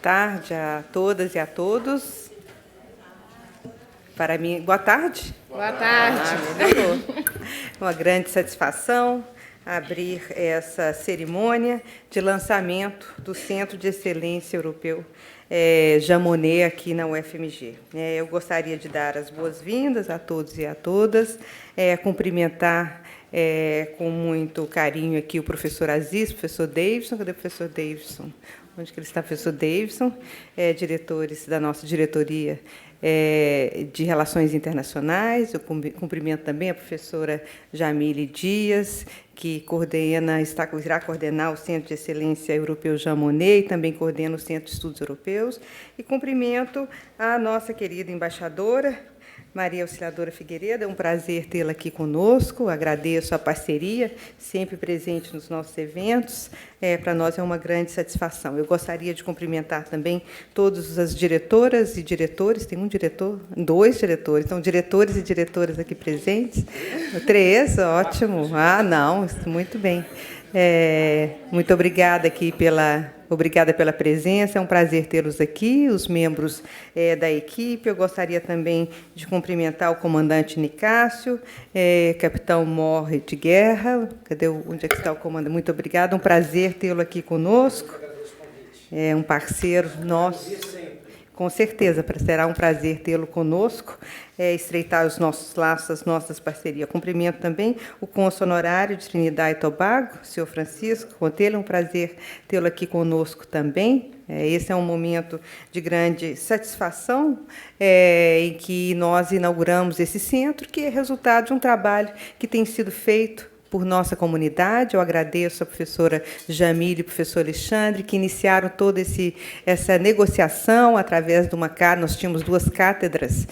tarde a todas e a todos. Para mim, boa tarde. Boa tarde. Melhorou. Uma grande satisfação abrir essa cerimônia de lançamento do Centro de Excelência Europeu Jean Monnet aqui na UFMG. Eu gostaria de dar as boas-vindas a todos e a todas, cumprimentar com muito carinho aqui o professor Aziz, professor Davidson. Cadê o professor Davidson? Onde que ele está, professor Davidson? Diretores da nossa diretoria de Relações Internacionais. Eu cumprimento também a professora Jamile Dias, que irá coordenar o Centro de Excelência Europeu Jean Monnet, e também coordena o Centro de Estudos Europeus. E cumprimento a nossa querida embaixadora, Maria Auxiliadora Figueiredo. É um prazer tê-la aqui conosco. Agradeço a parceria, sempre presente nos nossos eventos. Para nós é uma grande satisfação. Eu gostaria de cumprimentar também todas as diretoras e diretores. Tem um diretor? 2 diretores. Então, diretores e diretoras aqui presentes. 3, ótimo. Não, muito bem. Muito obrigada aqui Obrigada pela presença, é um prazer tê-los aqui, os membros da equipe. Eu gostaria também de cumprimentar o comandante Nicásio, capitão Morre de Guerra. Onde é que está o comandante? Muito obrigada, um prazer tê-lo aqui conosco. É um parceiro nosso. Com certeza, será um prazer tê-lo conosco, estreitar os nossos laços, as nossas parcerias. Cumprimento também o cônsul honorário de Trinidad e Tobago, o senhor Francisco Botelho. É um prazer tê-lo aqui conosco também. Esse é um momento de grande satisfação, em que nós inauguramos esse centro, que é resultado de um trabalho que tem sido feito por nossa comunidade. Eu agradeço a professora Jamile e o professor Alexandre, que iniciaram toda essa negociação através de nós tínhamos 2 cátedras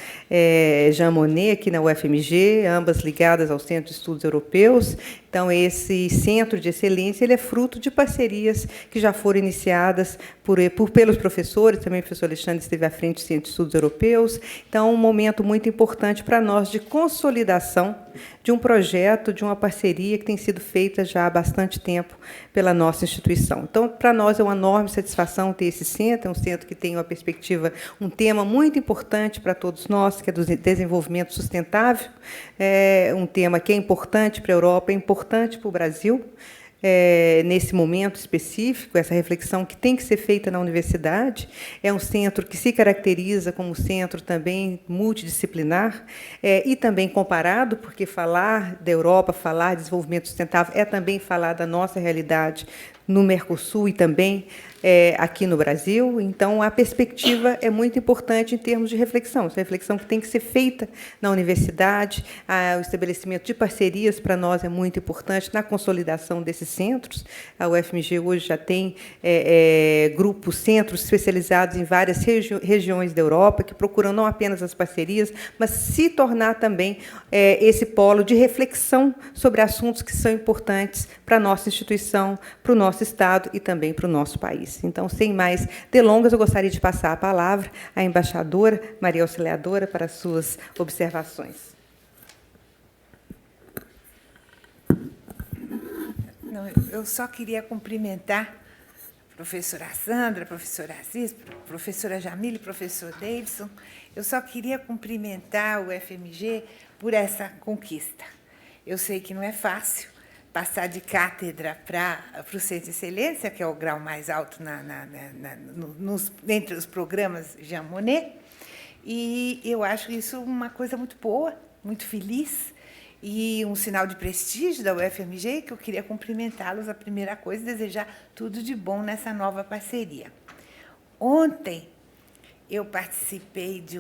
Jean Monnet aqui na UFMG, ambas ligadas ao Centro de Estudos Europeus. Então, esse centro de excelência ele é fruto de parcerias que já foram iniciadas pelos professores. Também o professor Alexandre esteve à frente do Centro de Estudos Europeus. Então, um momento muito importante para nós de consolidação de um projeto, de uma parceria que tem sido feita já há bastante tempo pela nossa instituição. Então, para nós é uma enorme satisfação ter esse centro. É um centro que tem uma perspectiva, um tema muito importante para todos nós, que é do desenvolvimento sustentável. É um tema que é importante para a Europa, é importante para o Brasil, nesse momento específico, essa reflexão que tem que ser feita na universidade. É um centro que se caracteriza como centro também multidisciplinar, e também comparado, porque falar da Europa, falar de desenvolvimento sustentável, é também falar da nossa realidade no Mercosul e também aqui no Brasil. Então, a perspectiva é muito importante em termos de reflexão. Essa reflexão que tem que ser feita na universidade, o estabelecimento de parcerias, para nós, é muito importante na consolidação desses centros. A UFMG hoje já tem grupos, centros especializados em várias regiões da Europa, que procuram não apenas as parcerias, mas se tornar também esse polo de reflexão sobre assuntos que são importantes para a nossa instituição, para o nosso Estado e também para o nosso país. Então, sem mais delongas, eu gostaria de passar a palavra à embaixadora Maria Auxiliadora para as suas observações. Não, eu só queria cumprimentar a professora Sandra, a professora Aziz, a professora Jamile, o professor Davidson. Eu só queria cumprimentar o FMG por essa conquista. Eu sei que não é fácil passar de cátedra para o Centro de Excelência, que é o grau mais alto entre os programas Jean Monnet, e eu acho isso uma coisa muito boa, muito feliz, e um sinal de prestígio da UFMG, que eu queria cumprimentá-los, a primeira coisa, e desejar tudo de bom nessa nova parceria. Ontem, eu participei de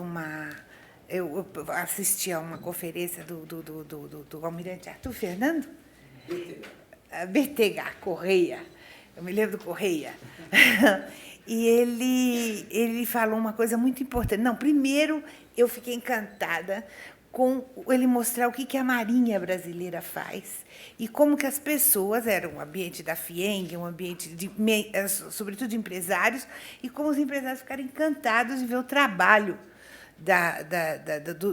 eu assisti a uma conferência do almirante Arthur Fernando, BTH, Correia, eu me lembro do Correia, e ele falou uma coisa muito importante. Não, primeiro, eu fiquei encantada com ele mostrar o que a Marinha brasileira faz e como que as pessoas, era um ambiente da FIENG, um ambiente, sobretudo, de empresários, e como os empresários ficaram encantados de ver o trabalho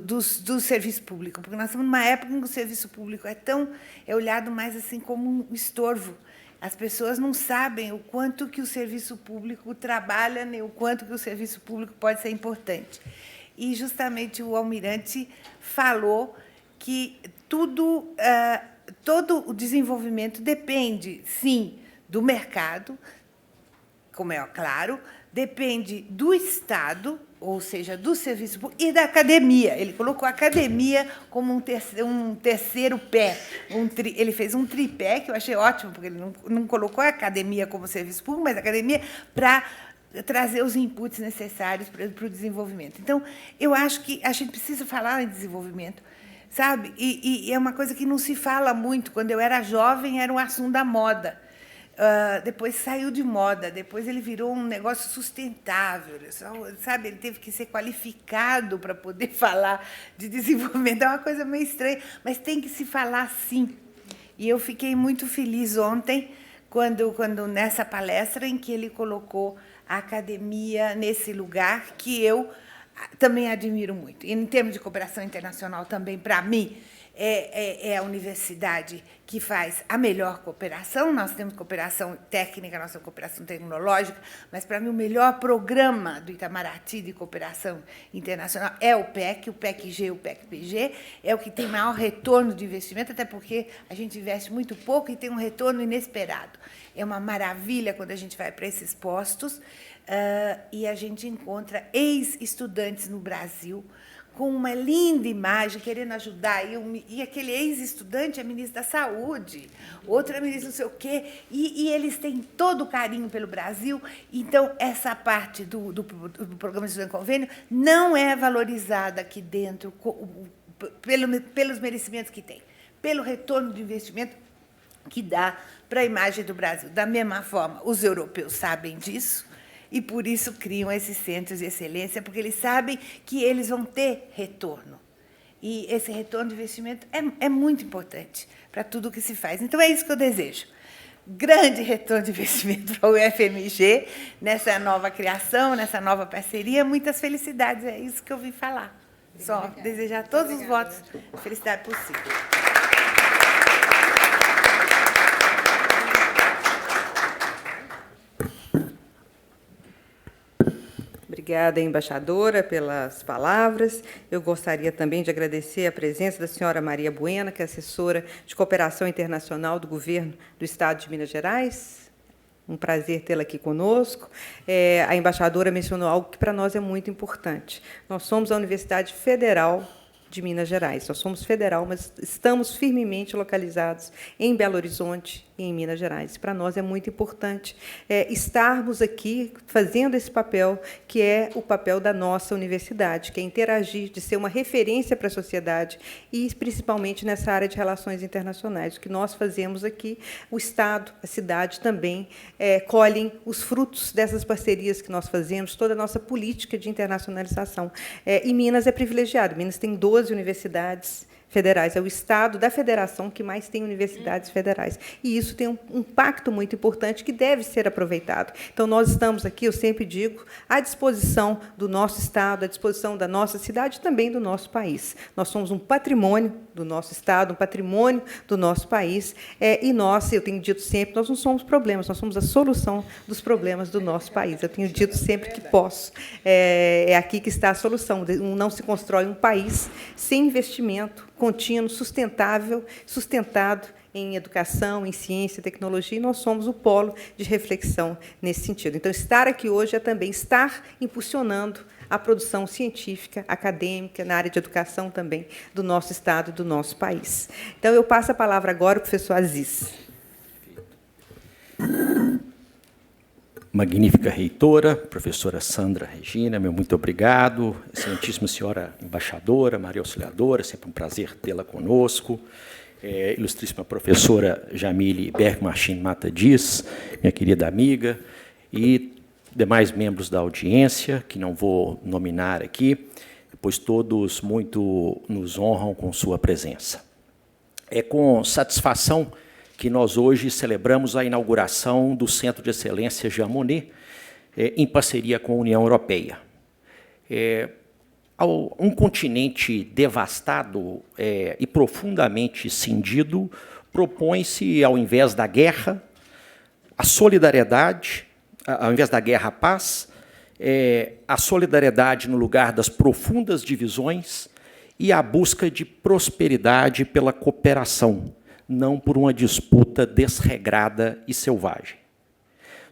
do serviço público, porque nós estamos numa época em que o serviço público é olhado mais assim como um estorvo As pessoas não sabem o quanto que o serviço público trabalha, nem o quanto que o serviço público pode ser importante. E, justamente, o almirante falou que todo o desenvolvimento depende, sim, do mercado, como é claro, depende do Estado, ou seja, do serviço público, e da academia. Ele colocou a academia como um terceiro pé. Ele fez um tripé, que eu achei ótimo, porque ele não colocou a academia como serviço público, mas a academia para trazer os inputs necessários para o desenvolvimento. Então, eu acho que a gente precisa falar em desenvolvimento, sabe? E é uma coisa que não se fala muito. Quando eu era jovem, era um assunto da moda. Depois saiu de moda, depois ele virou um negócio sustentável, sabe? Ele teve que ser qualificado para poder falar de desenvolvimento. É uma coisa meio estranha, mas tem que se falar sim. E eu fiquei muito feliz ontem, quando nessa palestra, em que ele colocou a academia nesse lugar que eu também admiro muito. E, em termos de cooperação internacional, também, para mim, é a universidade que faz a melhor cooperação. Nós temos cooperação técnica, nós temos cooperação tecnológica, mas, para mim, o melhor programa do Itamaraty de cooperação internacional é o PEC-G, o PEC-PG, é o que tem maior retorno de investimento, até porque a gente investe muito pouco e tem um retorno inesperado. É uma maravilha quando a gente vai para esses postos e a gente encontra ex-estudantes no Brasil com uma linda imagem, querendo ajudar. E aquele ex-estudante é ministro da Saúde, outro é ministro não sei o quê, e eles têm todo o carinho pelo Brasil. Então, essa parte do Programa de Estudante Convênio não é valorizada aqui dentro pelos merecimentos que tem, pelo retorno de investimento que dá para a imagem do Brasil. Da mesma forma, os europeus sabem disso, e, por isso, criam esses centros de excelência, porque eles sabem que eles vão ter retorno. E esse retorno de investimento é muito importante para tudo o que se faz. Então, é isso que eu desejo. Grande retorno de investimento para o UFMG, nessa nova criação, nessa nova parceria. Muitas felicidades, é isso que eu vim falar. Só desejar todos os votos de felicidade possível. Obrigada, embaixadora, pelas palavras. Eu gostaria também de agradecer a presença da senhora Maria Buena, que é assessora de cooperação internacional do governo do Estado de Minas Gerais. Um prazer tê-la aqui conosco. A embaixadora mencionou algo que para nós é muito importante. Nós somos a Universidade Federal de Minas Gerais. Nós somos federal, mas estamos firmemente localizados em Belo Horizonte e em Minas Gerais. Para nós é muito importante estarmos aqui fazendo esse papel, que é o papel da nossa universidade, que é interagir, de ser uma referência para a sociedade, e principalmente nessa área de relações internacionais. O que nós fazemos aqui, o Estado, a cidade também colhem os frutos dessas parcerias que nós fazemos, toda a nossa política de internacionalização. E Minas é privilegiado. Minas tem 12 universidades federais, é o estado da federação que mais tem universidades federais. E isso tem um impacto muito importante que deve ser aproveitado. Então, nós estamos aqui, eu sempre digo, à disposição do nosso estado, à disposição da nossa cidade e também do nosso país. Nós somos um patrimônio do nosso estado, um patrimônio do nosso país, e nós, eu tenho dito sempre, nós não somos problemas, nós somos a solução dos problemas do nosso país. Eu tenho dito sempre que posso. É aqui que está a solução. Não se constrói um país sem investimento contínuo, sustentável, sustentado em educação, em ciência, tecnologia, e nós somos o polo de reflexão nesse sentido. Então, estar aqui hoje é também estar impulsionando a produção científica, acadêmica, na área de educação também, do nosso Estado e do nosso país. Então, eu passo a palavra agora ao professor Aziz. Magnífica reitora, professora Sandra Regina, meu muito obrigado. Excelentíssima senhora embaixadora, Maria Auxiliadora, sempre um prazer tê-la conosco. Ilustríssima professora Jamile Bergmachin Mata Dias, minha querida amiga, e demais membros da audiência, que não vou nominar aqui, pois todos muito nos honram com sua presença. É com satisfação que nós hoje celebramos a inauguração do Centro de Excelência Jean Monnet, em parceria com a União Europeia. Um continente devastado e profundamente cindido propõe-se, ao invés da guerra, a solidariedade, ao invés da guerra, a paz, a solidariedade no lugar das profundas divisões e a busca de prosperidade pela cooperação, não por uma disputa desregrada e selvagem.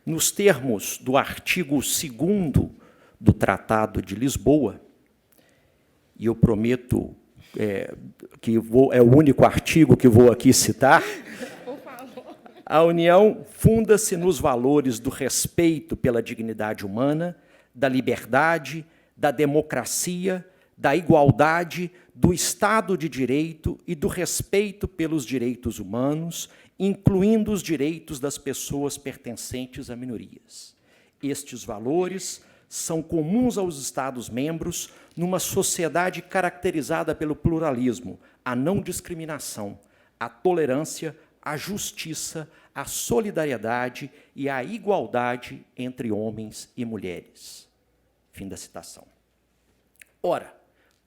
Nos termos do artigo 2º do Tratado de Lisboa, e eu prometo que é o único artigo que vou aqui citar, a União funda-se nos valores do respeito pela dignidade humana, da liberdade, da democracia, da igualdade, do Estado de Direito e do respeito pelos direitos humanos, incluindo os direitos das pessoas pertencentes a minorias. Estes valores são comuns aos Estados-membros numa sociedade caracterizada pelo pluralismo, a não discriminação, a tolerância, a justiça, a solidariedade e a igualdade entre homens e mulheres. Fim da citação. Ora,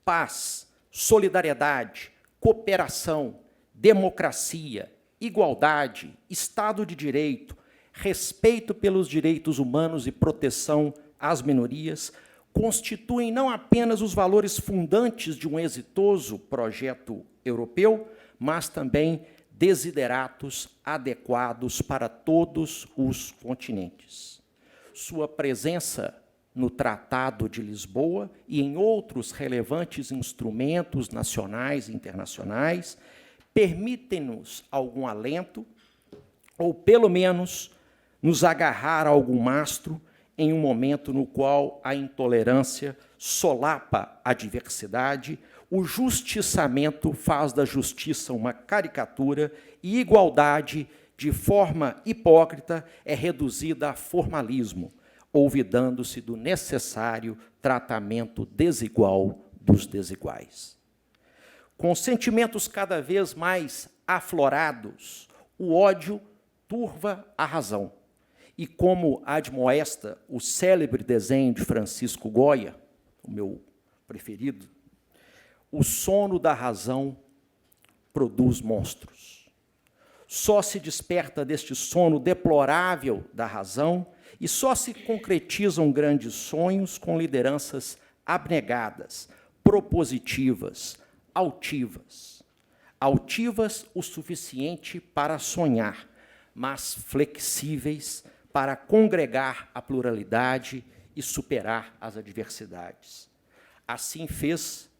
paz, solidariedade, cooperação, democracia, igualdade, Estado de Direito, respeito pelos direitos humanos e proteção às minorias constituem não apenas os valores fundantes de um exitoso projeto europeu, mas também desideratos adequados para todos os continentes. Sua presença no Tratado de Lisboa e em outros relevantes instrumentos nacionais e internacionais permitem-nos algum alento, ou, pelo menos, nos agarrar a algum mastro em um momento no qual a intolerância solapa a diversidade, o justiçamento faz da justiça uma caricatura e igualdade, de forma hipócrita, é reduzida a formalismo, olvidando-se do necessário tratamento desigual dos desiguais. Com sentimentos cada vez mais aflorados, o ódio turva a razão. E como admoesta o célebre desenho de Francisco Goya, o meu preferido, o sono da razão produz monstros. Só se desperta deste sono deplorável da razão e só se concretizam grandes sonhos com lideranças abnegadas, propositivas, altivas. Altivas o suficiente para sonhar, mas flexíveis para congregar a pluralidade e superar as adversidades. Assim fez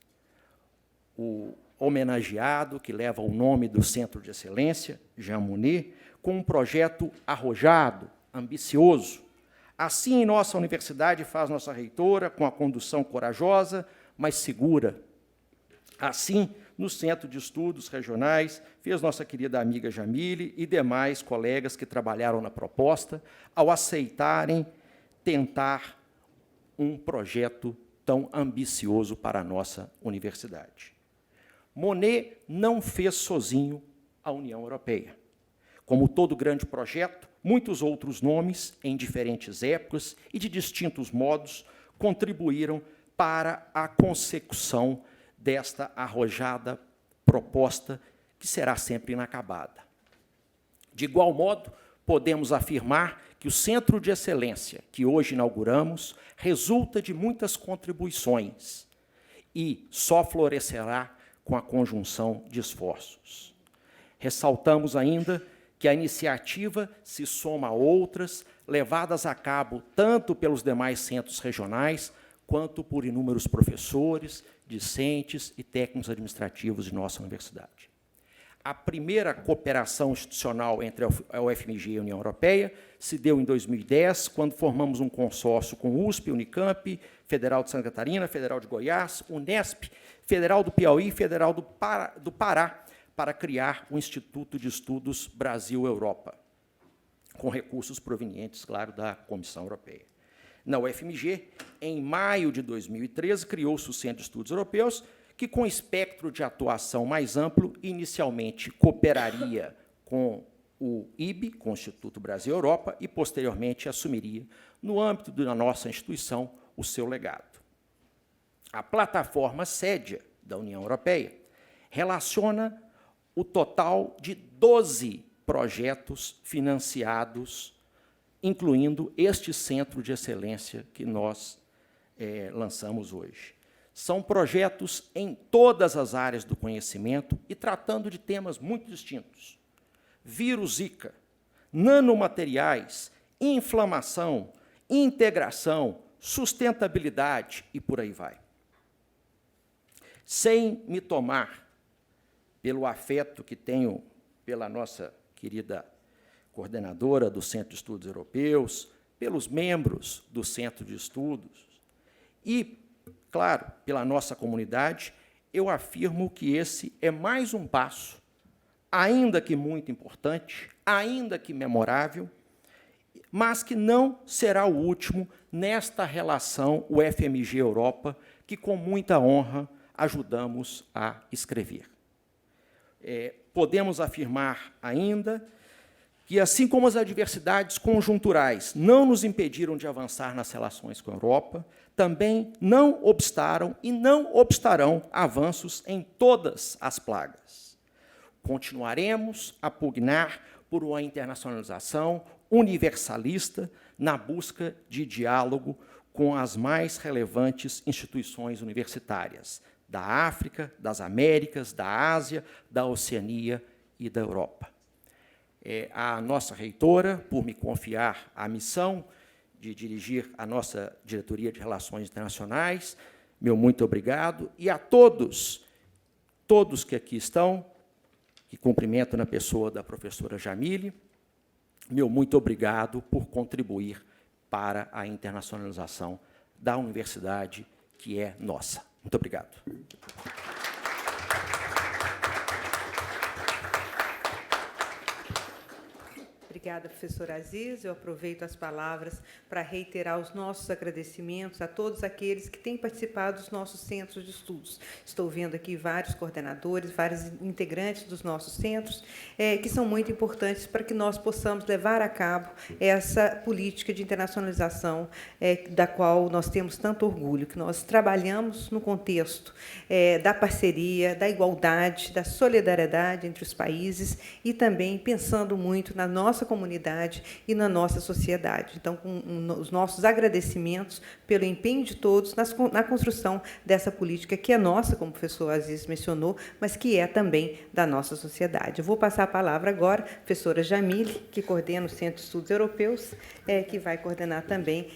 o homenageado, que leva o nome do Centro de Excelência, Jean Monnet, com um projeto arrojado, ambicioso. Assim, nossa universidade faz nossa reitora, com a condução corajosa, mas segura. Assim, no Centro de Estudos Regionais, fez nossa querida amiga Jamile e demais colegas que trabalharam na proposta, ao aceitarem tentar um projeto tão ambicioso para a nossa universidade. Monnet não fez sozinho a União Europeia. Como todo grande projeto, muitos outros nomes, em diferentes épocas e de distintos modos, contribuíram para a consecução desta arrojada proposta, que será sempre inacabada. De igual modo, podemos afirmar que o Centro de Excelência, que hoje inauguramos, resulta de muitas contribuições e só florescerá com a conjunção de esforços. Ressaltamos ainda que a iniciativa se soma a outras, levadas a cabo tanto pelos demais centros regionais, quanto por inúmeros professores, discentes e técnicos administrativos de nossa universidade. A primeira cooperação institucional entre a UFMG e a União Europeia se deu em 2010, quando formamos um consórcio com USP, Unicamp, Federal de Santa Catarina, Federal de Goiás, Unesp, Federal do Piauí e Federal do Pará, para criar o Instituto de Estudos Brasil-Europa, com recursos provenientes, claro, da Comissão Europeia. Na UFMG, em maio de 2013, criou-se o Centro de Estudos Europeus, que, com espectro de atuação mais amplo, inicialmente cooperaria com o IB, com o Instituto Brasil-Europa, e, posteriormente, assumiria, no âmbito da nossa instituição, o seu legado. A plataforma SEDIA da União Europeia relaciona o total de 12 projetos financiados incluindo este centro de excelência que nós lançamos hoje. São projetos em todas as áreas do conhecimento e tratando de temas muito distintos. Vírus Zika, nanomateriais, inflamação, integração, sustentabilidade e por aí vai. Sem me tomar pelo afeto que tenho pela nossa querida coordenadora do Centro de Estudos Europeus, pelos membros do Centro de Estudos e, claro, pela nossa comunidade, eu afirmo que esse é mais um passo, ainda que muito importante, ainda que memorável, mas que não será o último nesta relação UFMG-Europa, que, com muita honra, ajudamos a escrever. Podemos afirmar ainda que, assim como as adversidades conjunturais não nos impediram de avançar nas relações com a Europa, também não obstaram e não obstarão avanços em todas as plagas. Continuaremos a pugnar por uma internacionalização universalista na busca de diálogo com as mais relevantes instituições universitárias da África, das Américas, da Ásia, da Oceania e da Europa. A nossa reitora, por me confiar a missão de dirigir a nossa Diretoria de Relações Internacionais, meu muito obrigado, e a todos que aqui estão, que cumprimento na pessoa da professora Jamile, meu muito obrigado por contribuir para a internacionalização da universidade, que é nossa. Muito obrigado. Obrigada, professor Aziz. Eu aproveito as palavras para reiterar os nossos agradecimentos a todos aqueles que têm participado dos nossos centros de estudos. Estou vendo aqui vários coordenadores, vários integrantes dos nossos centros, que são muito importantes para que nós possamos levar a cabo essa política de internacionalização da qual nós temos tanto orgulho, que nós trabalhamos no contexto da parceria, da igualdade, da solidariedade entre os países e também pensando muito na nossa comunidade e na nossa sociedade. Então, com os nossos agradecimentos pelo empenho de todos na construção dessa política que é nossa, como o professor Aziz mencionou, mas que é também da nossa sociedade. Eu vou passar a palavra agora à professora Jamile, que coordena o Centro de Estudos Europeus, que vai coordenar também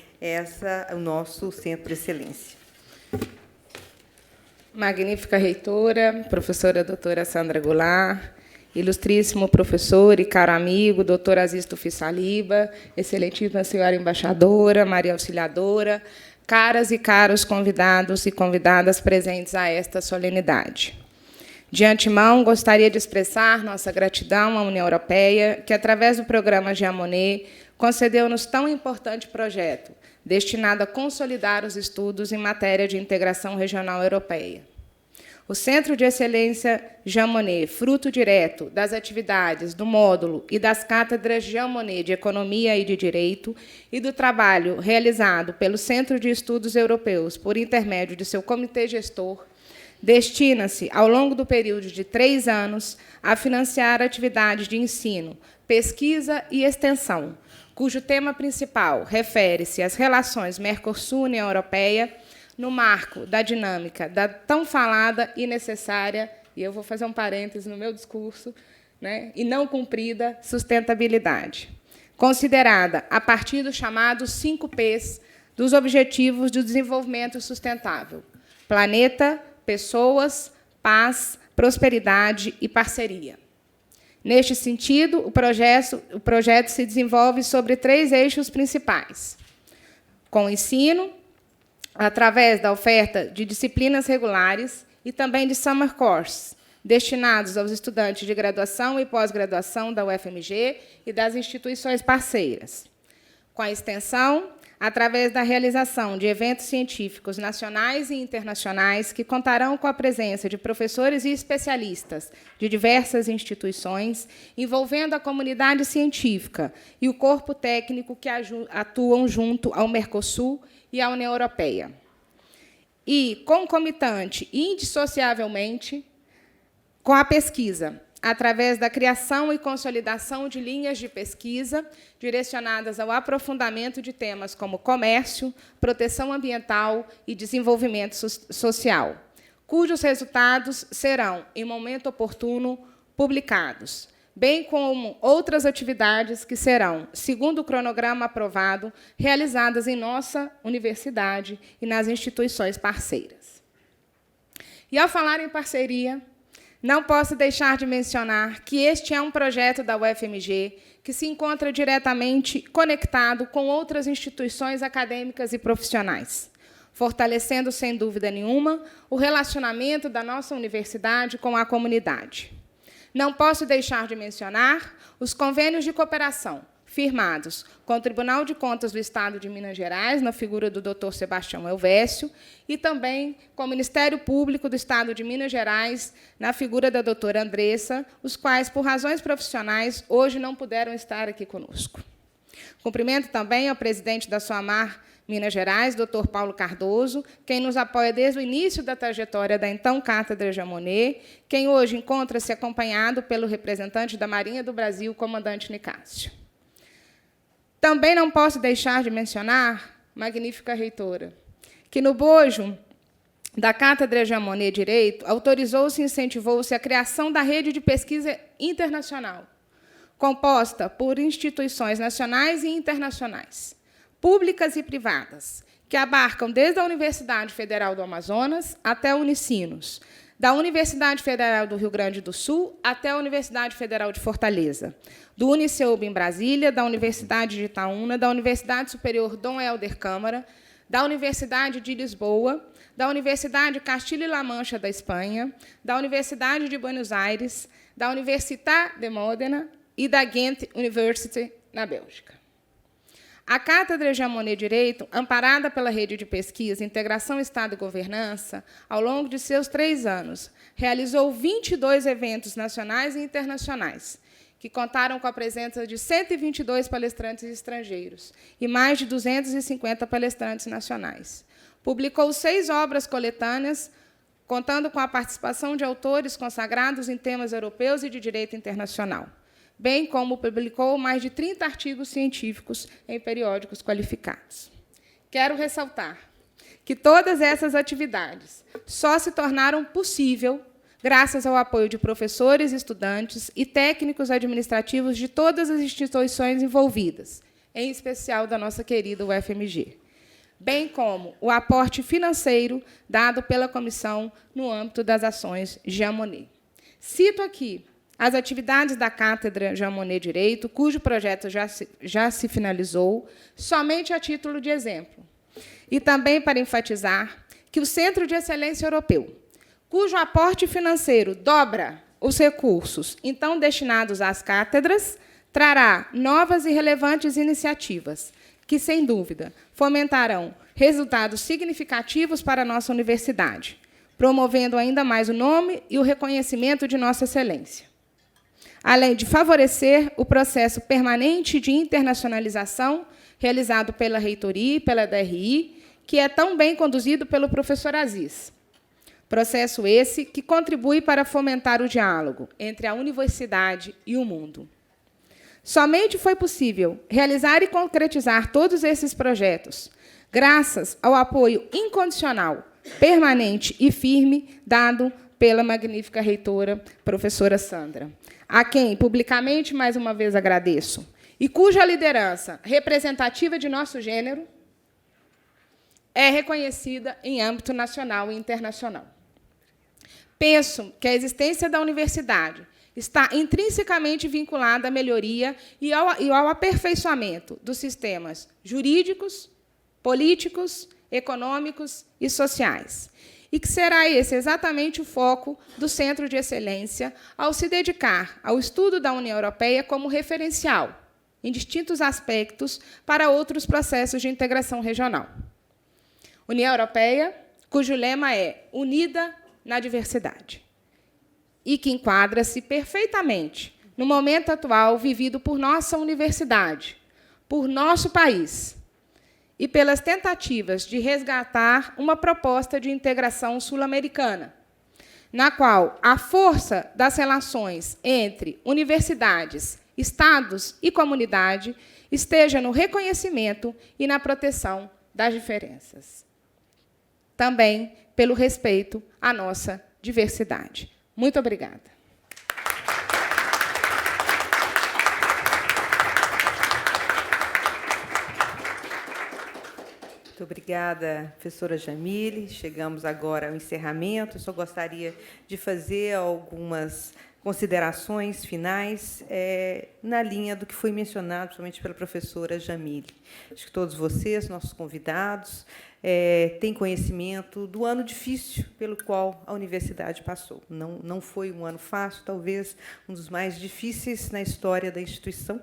o nosso Centro de Excelência. Magnífica reitora, professora doutora Sandra Goulart, ilustríssimo professor e caro amigo, doutor Aziz Tufi Saliba, excelentíssima senhora embaixadora, Maria Auxiliadora, caras e caros convidados e convidadas presentes a esta solenidade. De antemão, gostaria de expressar nossa gratidão à União Europeia, que, através do programa Jean Monnet, concedeu-nos tão importante projeto, destinado a consolidar os estudos em matéria de integração regional europeia. O Centro de Excelência Jean Monnet, fruto direto das atividades do módulo e das cátedras Jean Monnet de Economia e de Direito e do trabalho realizado pelo Centro de Estudos Europeus por intermédio de seu comitê gestor, destina-se, ao longo do período de 3 anos, a financiar atividades de ensino, pesquisa e extensão, cujo tema principal refere-se às relações Mercosul-União Europeia, no marco da dinâmica da tão falada e necessária, e eu vou fazer um parêntese no meu discurso, e não cumprida sustentabilidade, considerada a partir dos chamados 5 Ps dos Objetivos do Desenvolvimento Sustentável: planeta, pessoas, paz, prosperidade e parceria. Neste sentido, o projeto se desenvolve sobre 3 eixos principais: com o ensino, através da oferta de disciplinas regulares e também de summer courses, destinados aos estudantes de graduação e pós-graduação da UFMG e das instituições parceiras. Com a extensão, através da realização de eventos científicos nacionais e internacionais que contarão com a presença de professores e especialistas de diversas instituições, envolvendo a comunidade científica e o corpo técnico que atuam junto ao Mercosul e à União Europeia. E, concomitante e indissociavelmente com a pesquisa, através da criação e consolidação de linhas de pesquisa direcionadas ao aprofundamento de temas como comércio, proteção ambiental e desenvolvimento social, cujos resultados serão, em momento oportuno, publicados, bem como outras atividades que serão, segundo o cronograma aprovado, realizadas em nossa universidade e nas instituições parceiras. E, ao falar em parceria, não posso deixar de mencionar que este é um projeto da UFMG que se encontra diretamente conectado com outras instituições acadêmicas e profissionais, fortalecendo, sem dúvida nenhuma, o relacionamento da nossa universidade com a comunidade. Não posso deixar de mencionar os convênios de cooperação firmados com o Tribunal de Contas do Estado de Minas Gerais, na figura do Dr. Sebastião Elvésio, e também com o Ministério Público do Estado de Minas Gerais, na figura da doutora Andressa, os quais, por razões profissionais, hoje não puderam estar aqui conosco. Cumprimento também ao presidente da SOAMAR Minas Gerais, Dr. Paulo Cardoso, quem nos apoia desde o início da trajetória da então Cátedra Jean Monnet, quem hoje encontra-se acompanhado pelo representante da Marinha do Brasil, comandante Nicásio. Também não posso deixar de mencionar, magnífica reitora, que no bojo da Cátedra Jean Monnet Direito, autorizou-se e incentivou-se a criação da rede de pesquisa internacional, composta por instituições nacionais e internacionais, públicas e privadas, que abarcam desde a Universidade Federal do Amazonas até a Unicinos, da Universidade Federal do Rio Grande do Sul até a Universidade Federal de Fortaleza, do Uniceub em Brasília, da Universidade de Itaúna, da Universidade Superior Dom Helder Câmara, da Universidade de Lisboa, da Universidade Castilho-La Mancha da Espanha, da Universidade de Buenos Aires, da Universitat de Modena e da Ghent University, na Bélgica. A Cátedra Jean Monnet Direito, amparada pela Rede de Pesquisa, Integração, Estado e Governança, ao longo de seus 3 anos, realizou 22 eventos nacionais e internacionais, que contaram com a presença de 122 palestrantes estrangeiros e mais de 250 palestrantes nacionais. Publicou 6 obras coletâneas, contando com a participação de autores consagrados em temas europeus e de direito internacional, bem como publicou mais de 30 artigos científicos em periódicos qualificados. Quero ressaltar que todas essas atividades só se tornaram possível graças ao apoio de professores, estudantes e técnicos administrativos de todas as instituições envolvidas, em especial da nossa querida UFMG, bem como o aporte financeiro dado pela comissão no âmbito das ações Jean Monnet. Cito aqui as atividades da Cátedra Jean Monnet Direito, cujo projeto já se finalizou, somente a título de exemplo. E também para enfatizar que o Centro de Excelência Europeu, cujo aporte financeiro dobra os recursos então destinados às cátedras, trará novas e relevantes iniciativas que, sem dúvida, fomentarão resultados significativos para a nossa universidade, promovendo ainda mais o nome e o reconhecimento de nossa excelência, além de favorecer o processo permanente de internacionalização realizado pela reitoria e pela DRI, que é tão bem conduzido pelo professor Aziz. Processo esse que contribui para fomentar o diálogo entre a universidade e o mundo. Somente foi possível realizar e concretizar todos esses projetos graças ao apoio incondicional, permanente e firme dado pela magnífica reitora, professora Sandra, a quem publicamente mais uma vez agradeço, e cuja liderança representativa de nosso gênero é reconhecida em âmbito nacional e internacional. Penso que a existência da universidade está intrinsecamente vinculada à melhoria e ao aperfeiçoamento dos sistemas jurídicos, políticos, econômicos e sociais, e que será esse exatamente o foco do Centro de Excelência ao se dedicar ao estudo da União Europeia como referencial, em distintos aspectos, para outros processos de integração regional. União Europeia, cujo lema é Unida na Diversidade, e que enquadra-se perfeitamente no momento atual vivido por nossa universidade, por nosso país, e pelas tentativas de resgatar uma proposta de integração sul-americana, na qual a força das relações entre universidades, estados e comunidade esteja no reconhecimento e na proteção das diferenças. Também pelo respeito à nossa diversidade. Muito obrigada. Muito obrigada, professora Jamile. Chegamos agora ao encerramento. Eu só gostaria de fazer algumas considerações finais na linha do que foi mencionado, principalmente pela professora Jamile. Acho que todos vocês, nossos convidados, têm conhecimento do ano difícil pelo qual a universidade passou. Não foi um ano fácil, talvez um dos mais difíceis na história da instituição.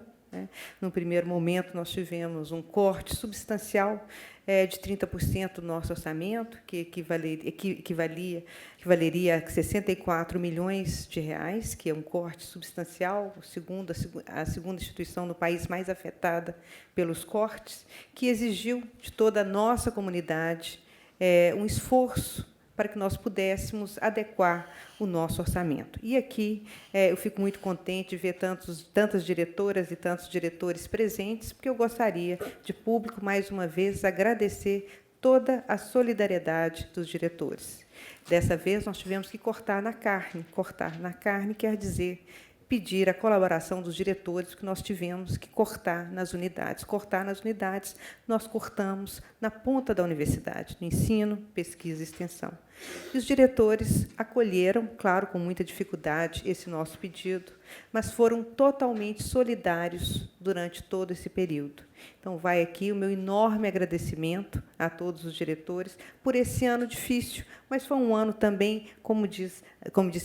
No primeiro momento, nós tivemos um corte substancial de 30% do nosso orçamento, que equivaleria a 64 milhões de reais, que é um corte substancial, a segunda instituição no país mais afetada pelos cortes, que exigiu de toda a nossa comunidade um esforço para que nós pudéssemos adequar o nosso orçamento. E aqui eu fico muito contente de ver tantas diretoras e tantos diretores presentes, porque eu gostaria, de público, mais uma vez, agradecer toda a solidariedade dos diretores. Dessa vez, nós tivemos que cortar na carne. Cortar na carne quer dizer pedir a colaboração dos diretores, porque nós tivemos que cortar nas unidades. Cortar nas unidades, nós cortamos na ponta da universidade, no ensino, pesquisa e extensão. E os diretores acolheram, claro, com muita dificuldade, esse nosso pedido, mas foram totalmente solidários durante todo esse período. Então, vai aqui o meu enorme agradecimento a todos os diretores por esse ano difícil, mas foi um ano também, como disse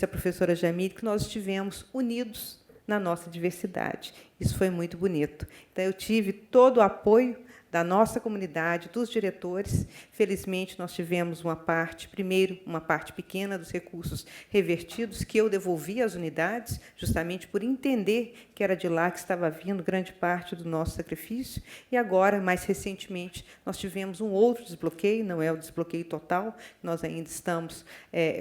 a professora Jamile, que nós estivemos unidos na nossa diversidade. Isso foi muito bonito. Então, eu tive todo o apoio da nossa comunidade, dos diretores. Felizmente, nós tivemos primeiro, uma parte pequena dos recursos revertidos, que eu devolvi às unidades, justamente por entender que era de lá que estava vindo grande parte do nosso sacrifício. E agora, mais recentemente, nós tivemos um outro desbloqueio, não é o desbloqueio total, nós ainda estamos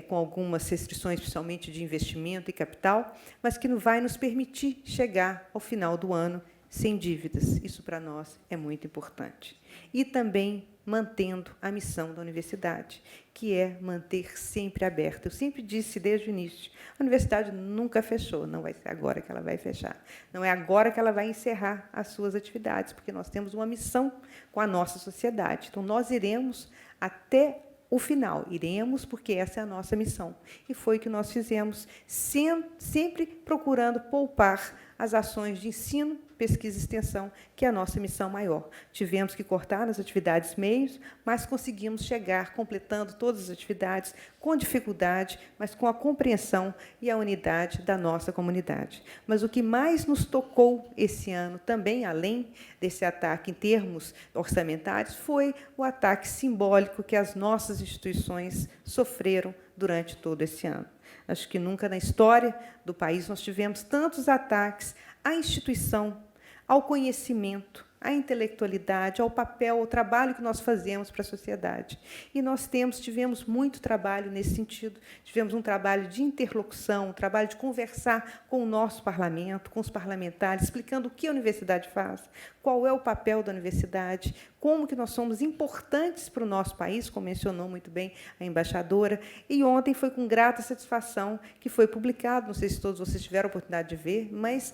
com algumas restrições, principalmente de investimento e capital, mas que vai nos permitir chegar ao final do ano sem dívidas. Isso, para nós, é muito importante. E também mantendo a missão da universidade, que é manter sempre aberta. Eu sempre disse, desde o início, a universidade nunca fechou, não vai ser agora que ela vai fechar, não é agora que ela vai encerrar as suas atividades, porque nós temos uma missão com a nossa sociedade. Então, nós iremos até o final, iremos, porque essa é a nossa missão. E foi o que nós fizemos, sempre procurando poupar as ações de ensino, pesquisa e extensão, que é a nossa missão maior. Tivemos que cortar nas atividades meios, mas conseguimos chegar, completando todas as atividades, com dificuldade, mas com a compreensão e a unidade da nossa comunidade. Mas o que mais nos tocou esse ano, também, além desse ataque em termos orçamentários, foi o ataque simbólico que as nossas instituições sofreram durante todo esse ano. Acho que nunca na história do país nós tivemos tantos ataques à instituição, ao conhecimento, à intelectualidade, ao papel, ao trabalho que nós fazemos para a sociedade. E nós tivemos muito trabalho nesse sentido. Tivemos um trabalho de interlocução, um trabalho de conversar com o nosso parlamento, com os parlamentares, explicando o que a universidade faz, qual é o papel da universidade, como que nós somos importantes para o nosso país, como mencionou muito bem a embaixadora. E ontem foi com grata satisfação que foi publicado, não sei se todos vocês tiveram a oportunidade de ver, mas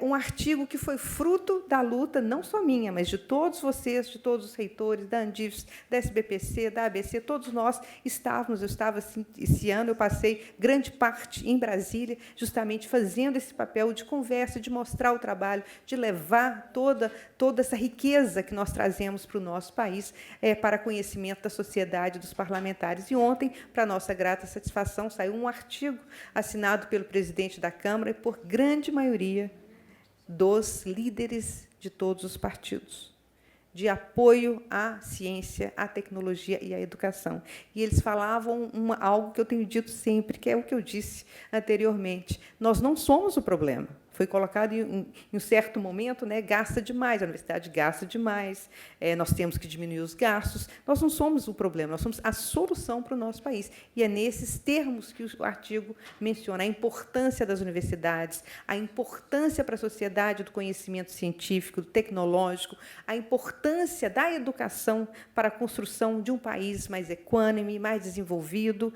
um artigo que foi fruto da luta, não só minha, mas de todos vocês, de todos os reitores, da Andifes, da SBPC, da ABC, todos nós eu estava assim, esse ano, eu passei grande parte em Brasília, justamente fazendo esse papel de conversa, de mostrar o trabalho, de levar toda essa riqueza que nós trazemos para o nosso país, para conhecimento da sociedade, dos parlamentares. E ontem, para nossa grata satisfação, saiu um artigo assinado pelo presidente da Câmara e por grande maioria dos líderes de todos os partidos, de apoio à ciência, à tecnologia e à educação. E eles falavam algo que eu tenho dito sempre, que é o que eu disse anteriormente. Nós não somos o problema. foi colocado em um certo momento, né, gasta demais, a universidade gasta demais, nós temos que diminuir os gastos. Nós não somos o problema, nós somos a solução para o nosso país. E é nesses termos que o artigo menciona a importância das universidades, a importância para a sociedade do conhecimento científico, tecnológico, a importância da educação para a construção de um país mais equânime, mais desenvolvido,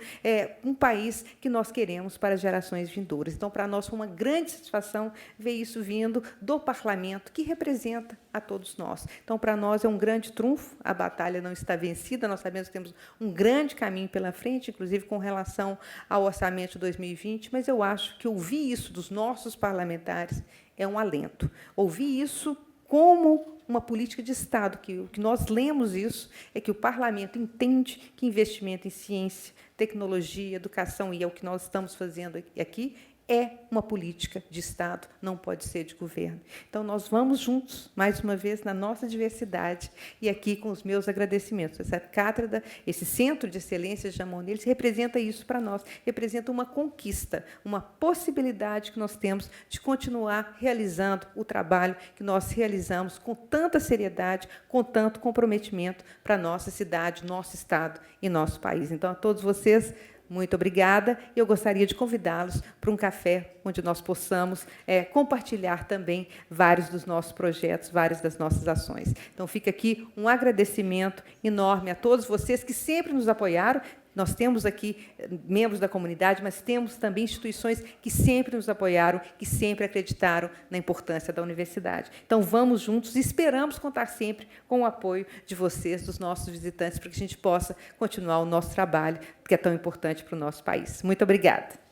um país que nós queremos para as gerações vindouras. Então, para nós, foi uma grande satisfação ver isso vindo do parlamento, que representa a todos nós. Então, para nós, é um grande trunfo, a batalha não está vencida, nós sabemos que temos um grande caminho pela frente, inclusive com relação ao orçamento de 2020, mas eu acho que ouvir isso dos nossos parlamentares é um alento. Ouvir isso como uma política de Estado, que o que nós lemos isso é que o parlamento entende que investimento em ciência, tecnologia, educação, e é o que nós estamos fazendo aqui, é uma política de Estado, não pode ser de governo. Então, nós vamos juntos, mais uma vez, na nossa diversidade, e aqui com os meus agradecimentos. Essa cátedra, esse Centro de Excelência de Jamon Neles, representa isso para nós, representa uma conquista, uma possibilidade que nós temos de continuar realizando o trabalho que nós realizamos com tanta seriedade, com tanto comprometimento para a nossa cidade, nosso Estado e nosso país. Então, a todos vocês, muito obrigada. Eu gostaria de convidá-los para um café onde nós possamos compartilhar também vários dos nossos projetos, várias das nossas ações. Então, fica aqui um agradecimento enorme a todos vocês que sempre nos apoiaram. Nós temos aqui membros da comunidade, mas temos também instituições que sempre nos apoiaram, que sempre acreditaram na importância da universidade. Então, vamos juntos e esperamos contar sempre com o apoio de vocês, dos nossos visitantes, para que a gente possa continuar o nosso trabalho, que é tão importante para o nosso país. Muito obrigada.